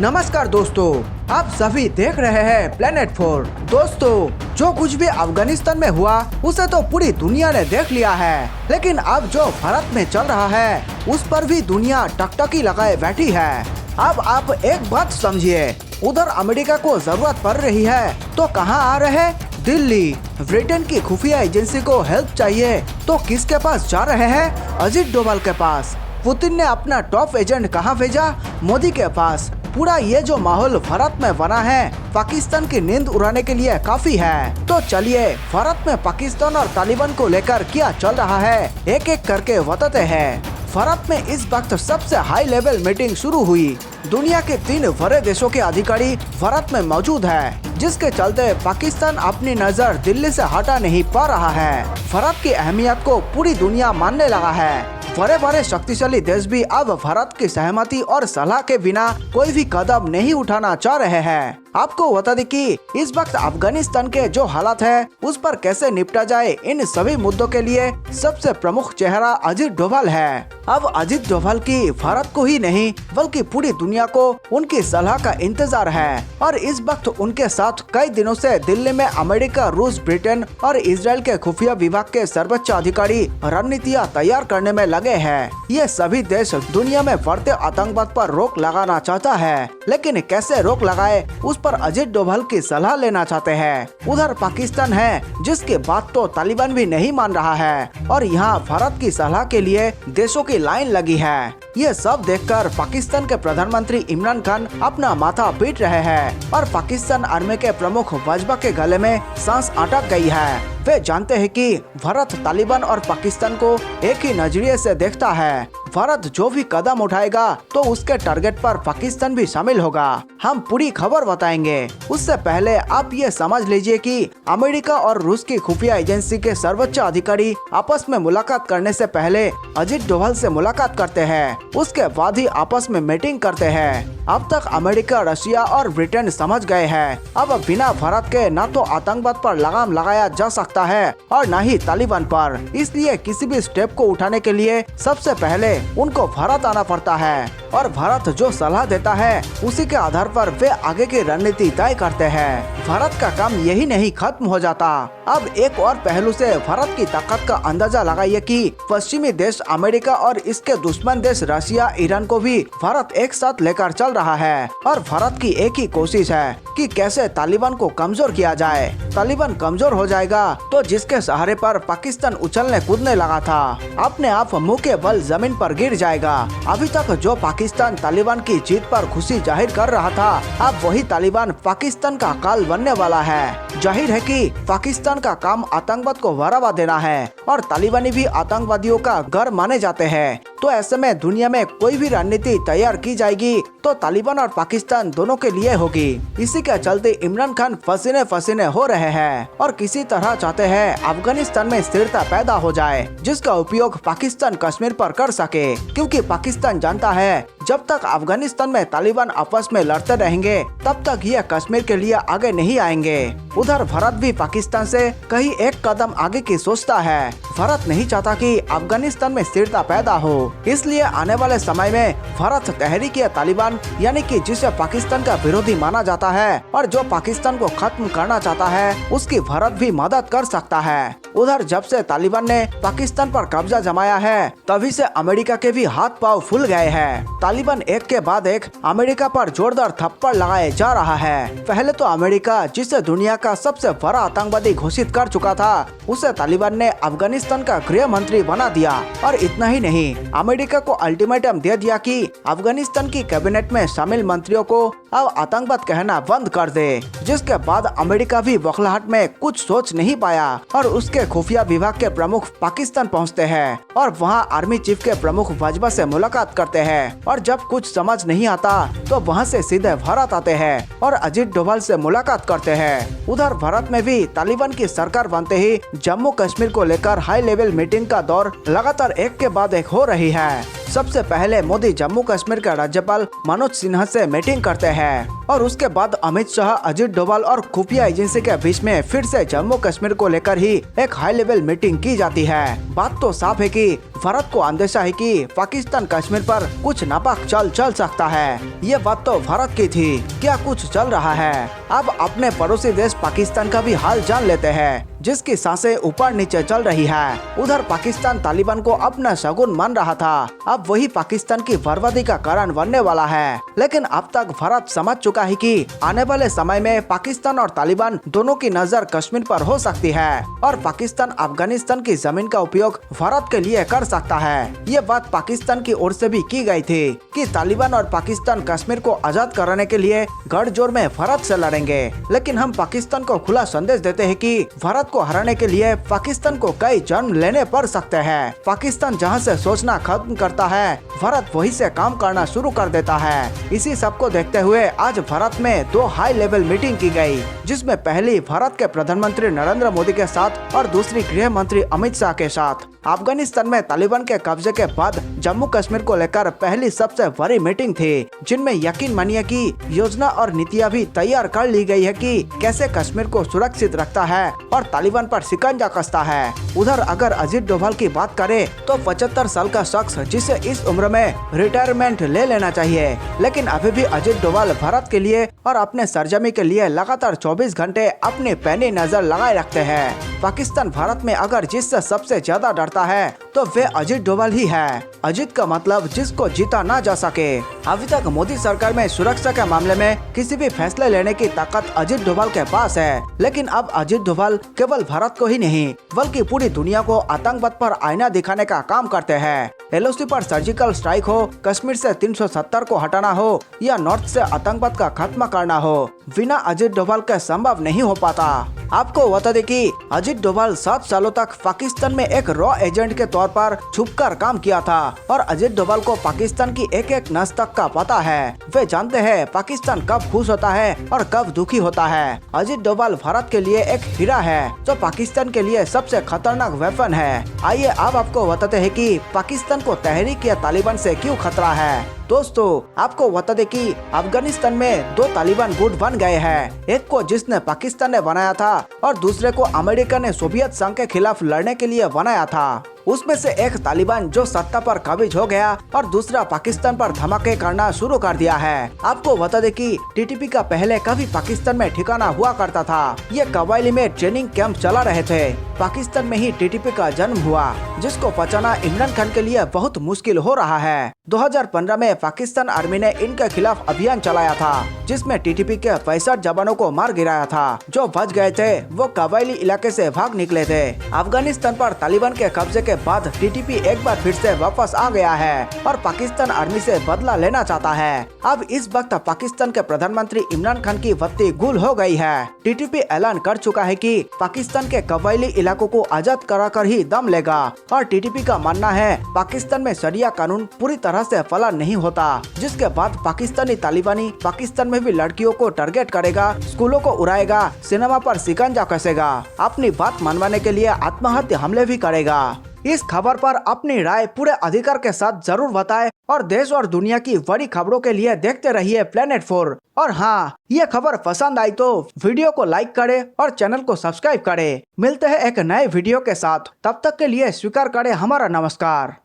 नमस्कार दोस्तों, आप सभी देख रहे हैं प्लेनेट 4। दोस्तों, जो कुछ भी अफगानिस्तान में हुआ उसे तो पूरी दुनिया ने देख लिया है, लेकिन अब जो भारत में चल रहा है उस पर भी दुनिया टकटकी लगाए बैठी है। अब आप एक बात समझिए, उधर अमेरिका को जरूरत पड़ रही है तो कहाँ आ रहे? दिल्ली। ब्रिटेन की खुफिया एजेंसी को हेल्प चाहिए तो किसके पास जा रहे हैं? अजीत डोभाल के पास। पुतिन ने अपना टॉप एजेंट कहाँ भेजा? मोदी के पास। पूरा ये जो माहौल भारत में बना है पाकिस्तान की नींद उड़ाने के लिए काफी है। तो चलिए भारत में पाकिस्तान और तालिबान को लेकर क्या चल रहा है एक एक करके बताते हैं। भारत में इस वक्त सबसे हाई लेवल मीटिंग शुरू हुई। दुनिया के 3 बड़े देशों के अधिकारी भारत में मौजूद है, जिसके चलते पाकिस्तान अपनी नजर दिल्ली से हटा नहीं पा रहा है। भारत की अहमियत को पूरी दुनिया मानने लगा है। बड़े बड़े शक्तिशाली देश भी अब भारत की सहमति और सलाह के बिना कोई भी कदम नहीं उठाना चाह रहे हैं। आपको बता दें कि इस वक्त अफगानिस्तान के जो हालात है उस पर कैसे निपटा जाए, इन सभी मुद्दों के लिए सबसे प्रमुख चेहरा अजीत डोभाल है। अब अजीत डोभाल की भारत को ही नहीं बल्कि पूरी दुनिया को उनकी सलाह का इंतजार है और इस वक्त उनके साथ कई दिनों से दिल्ली में अमेरिका, रूस, ब्रिटेन और इजराइल के खुफिया विभाग के सर्वोच्च अधिकारी रणनीतियाँ तैयार करने में लगे हैं। ये सभी देश दुनिया में बढ़ते आतंकवाद पर रोक लगाना चाहता है, लेकिन कैसे रोक लगाए उस पर अजीत डोभाल की सलाह लेना चाहते हैं। उधर पाकिस्तान है जिसकी बात तो तालिबान भी नहीं मान रहा है और यहाँ भारत की सलाह के लिए देशों की लाइन लगी है। ये सब देखकर पाकिस्तान के प्रधानमंत्री इमरान खान अपना माथा पीट रहे हैं और पाकिस्तान आर्मी के प्रमुख बाजवा के गले में सांस अटक गई है। वे जानते हैं कि भारत तालिबान और पाकिस्तान को एक ही नजरिए से देखता है। भारत जो भी कदम उठाएगा तो उसके टारगेट पर पाकिस्तान भी शामिल होगा। हम पूरी खबर बताएंगे। उससे पहले आप ये समझ लीजिए कि अमेरिका और रूस की खुफिया एजेंसी के सर्वोच्च अधिकारी आपस में मुलाकात करने से पहले अजीत डोभाल से मुलाकात करते हैं, उसके बाद ही आपस में मीटिंग करते हैं। अब तक अमेरिका, रशिया और ब्रिटेन समझ गए हैं अब बिना भारत के न तो आतंकवाद पर लगाम लगाया जा सकता है और न ही तालिबान पर। इसलिए किसी भी स्टेप को उठाने के लिए सबसे पहले उनको भारत आना पड़ता है और भारत जो सलाह देता है उसी के आधार पर वे आगे की रणनीति तय करते हैं। भारत का काम यही नहीं खत्म हो जाता। अब एक और पहलू से भारत की ताकत का अंदाजा लगाइए कि पश्चिमी देश अमेरिका और इसके दुश्मन देश रशिया, ईरान को भी भारत एक साथ लेकर चल रहा है और भारत की एक ही कोशिश है कि कैसे तालिबान को कमजोर किया जाए। तालिबान कमजोर हो जाएगा तो जिसके सहारे पर पाकिस्तान उछलने कूदने लगा था अपने आप मुंह के बल जमीन पर गिर जाएगा। अभी तक जो पाकिस्तान तालिबान की जीत पर खुशी जाहिर कर रहा था, अब वही तालिबान पाकिस्तान का काल बनने वाला है। जाहिर है कि पाकिस्तान का काम आतंकवाद को बढ़ावा देना है और तालिबानी भी आतंकवादियों का घर माने जाते हैं। तो ऐसे में दुनिया में कोई भी रणनीति तैयार की जाएगी तो तालिबान और पाकिस्तान दोनों के लिए होगी। इसी के चलते इमरान खान पसीने पसीने हो रहे हैं और किसी तरह चाहते हैं अफगानिस्तान में स्थिरता पैदा हो जाए, जिसका उपयोग पाकिस्तान कश्मीर पर कर सके, क्योंकि पाकिस्तान जानता है जब तक अफगानिस्तान में तालिबान आपस में लड़ते रहेंगे तब तक ये कश्मीर के लिए आगे नहीं आएंगे। उधर भारत भी पाकिस्तान से कहीं एक कदम आगे की सोचता है। भारत नहीं चाहता कि अफगानिस्तान में स्थिरता पैदा हो, इसलिए आने वाले समय में भारत तहरीक-ए-तालिबान यानी कि जिसे पाकिस्तान का विरोधी माना जाता है और जो पाकिस्तान को खत्म करना चाहता है, उसकी भारत भी मदद कर सकता है। उधर जब से तालिबान ने पाकिस्तान पर कब्जा जमाया है तभी से अमेरिका के भी हाथ पांव फूल गए हैं। तालिबान एक के बाद एक अमेरिका पर जोरदार थप्पड़ लगाए जा रहा है। पहले तो अमेरिका, जिसे दुनिया का सबसे बड़ा आतंकवादी घोषित कर चुका था, उसे तालिबान ने अफगानिस्तान का गृह मंत्री बना दिया और इतना ही नहीं, अमेरिका को अल्टीमेटम दे दिया कि अफगानिस्तान की कैबिनेट में शामिल मंत्रियों को अब आतंकवाद कहना बंद कर दे। जिसके बाद अमेरिका भी बौखलाहट में कुछ सोच नहीं पाया और उसके खुफिया विभाग के प्रमुख पाकिस्तान पहुंचते हैं और वहां आर्मी चीफ के प्रमुख बाजवा से मुलाकात करते हैं और जब कुछ समझ नहीं आता तो वहां से सीधे भारत आते हैं और अजीत डोभाल से मुलाकात करते हैं। उधर भारत में भी तालिबान की सरकार बनते ही जम्मू कश्मीर को लेकर हाई लेवल मीटिंग का दौर लगातार एक के बाद एक हो रही है। सबसे पहले मोदी जम्मू कश्मीर के राज्यपाल मनोज सिन्हा से मीटिंग करते हैं और उसके बाद अमित शाह, अजित डोभाल और खुफिया एजेंसी के बीच में फिर से जम्मू कश्मीर को लेकर ही एक हाई लेवल मीटिंग की जाती है। बात तो साफ है कि भारत को अंदेशा है कि पाकिस्तान कश्मीर पर कुछ नापाक चल सकता है। ये बात तो भारत की थी, क्या कुछ चल रहा है। अब अपने पड़ोसी देश पाकिस्तान का भी हाल जान लेते हैं, जिसकी सांसें ऊपर नीचे चल रही है। उधर पाकिस्तान तालिबान को अपना शगुन मान रहा था, अब वही पाकिस्तान की बर्बादी का कारण बनने वाला है। लेकिन अब तक भारत समझ चुका है कि आने वाले समय में पाकिस्तान और तालिबान दोनों की नजर कश्मीर पर हो सकती है और पाकिस्तान अफगानिस्तान की जमीन का उपयोग भारत के लिए कर सकता है। ये बात पाकिस्तान की ओर से भी की गई थी कि तालिबान और पाकिस्तान कश्मीर को आजाद कराने के लिए गठजोड़ में भारत से लड़ेंगे। लेकिन हम पाकिस्तान को खुला संदेश देते हैं कि भारत को हराने के लिए पाकिस्तान को कई जन्म लेने पड़ सकते हैं। पाकिस्तान जहां से सोचना खत्म करता है, भारत वहीं से काम करना शुरू कर देता है। इसी सब को देखते हुए आज भारत में 2 हाई लेवल मीटिंग की गई, जिसमें पहली भारत के प्रधानमंत्री नरेंद्र मोदी के साथ और दूसरी गृह मंत्री अमित शाह के साथ। अफगानिस्तान में तालिबान के कब्जे के बाद जम्मू कश्मीर को लेकर पहली सबसे बड़ी मीटिंग थी, जिनमें यकीन मानिए कि योजना और नीतियां भी तैयार कर ली गई है कि कैसे कश्मीर को सुरक्षित रखता है और तालिबान पर शिकंजा कसता है। उधर अगर अजित डोभाल की बात करें तो 75 साल का शख्स जिसे इस उम्र में रिटायरमेंट ले लेना चाहिए, लेकिन अभी भी अजित डोभाल भारत के लिए और अपने सरजमी के लिए लगातार 24 घंटे अपनी पैनी नजर लगाए रखते हैं। पाकिस्तान भारत में अगर जिससे सबसे ज्यादा डरता है तो वे अजित डोभाल ही है। अजित का मतलब जिसको जीता ना जा सके। अभी तक मोदी सरकार में सुरक्षा के मामले में किसी भी फैसले लेने की ताकत अजित डोभाल के पास है, लेकिन अब अजित डोभाल केवल भारत को ही नहीं बल्कि पूरी दुनिया को आतंकवाद पर आईना दिखाने का काम करते हैं। LOC पर सर्जिकल स्ट्राइक हो, कश्मीर से 370 को हटाना हो या नॉर्थ से आतंकवाद का खात्मा करना हो, बिना अजित डोभाल के संभव नहीं हो पाता। आपको बता दें कि अजित डोभाल 7 सालों तक पाकिस्तान में एक रॉ एजेंट के तौर पर छुपकर काम किया था और अजित डोभाल को पाकिस्तान की एक एक नस तक का पता है। वे जानते हैं पाकिस्तान कब खुश होता है और कब दुखी होता है। अजित डोभाल भारत के लिए एक हीरा है जो पाकिस्तान के लिए सबसे खतरनाक वेपन है। आइए अब आपको बताते हैं कि पाकिस्तान को तहरीक या तालिबान से क्यों खतरा है। दोस्तों, आपको बता दें कि अफगानिस्तान में 2 तालिबान गुट बन गए हैं, एक को जिसने पाकिस्तान ने बनाया था और दूसरे को अमेरिका ने सोवियत संघ के खिलाफ लड़ने के लिए बनाया था। उसमें से एक तालिबान जो सत्ता पर काबिज हो गया और दूसरा पाकिस्तान पर धमाके करना शुरू कर दिया है। आपको बता दें कि TTP का पहले कभी पाकिस्तान में ठिकाना हुआ करता था। ये कबायली में ट्रेनिंग कैंप चला रहे थे। पाकिस्तान में ही TTP का जन्म हुआ, जिसको पचाना इमरान खान के लिए बहुत मुश्किल हो रहा है। 2015 में पाकिस्तान आर्मी ने इनके खिलाफ अभियान चलाया था, जिसमें TTP के 65 जवानों को मार गिराया था। जो बच गए थे वो कबायली इलाके से भाग निकले थे। अफगानिस्तान पर तालिबान के कब्जे के बाद TTP एक बार फिर से वापस आ गया है और पाकिस्तान आर्मी से बदला लेना चाहता है। अब इस वक्त पाकिस्तान के प्रधानमंत्री इमरान खान की बत्ती गुल हो गई है। TTP ऐलान कर चुका है कि पाकिस्तान के कबायली इलाकों को आजाद कराकर ही दम लेगा और TTP का मानना है पाकिस्तान में शरिया कानून पूरी तरह से फला नहीं होता, जिसके बाद पाकिस्तानी तालिबानी पाकिस्तान में भी लड़कियों को टारगेट करेगा, स्कूलों को उड़ाएगा, सिनेमा पर शिकंजा कसेगा, अपनी बात मनवाने के लिए आत्महत्या हमले भी करेगा। इस खबर पर अपनी राय पूरे अधिकार के साथ जरूर बताएं और देश और दुनिया की बड़ी खबरों के लिए देखते रहिए Planet 4। और हाँ, ये खबर पसंद आई तो वीडियो को लाइक करें और चैनल को सब्सक्राइब करें। मिलते हैं एक नए वीडियो के साथ, तब तक के लिए स्वीकार करें हमारा नमस्कार।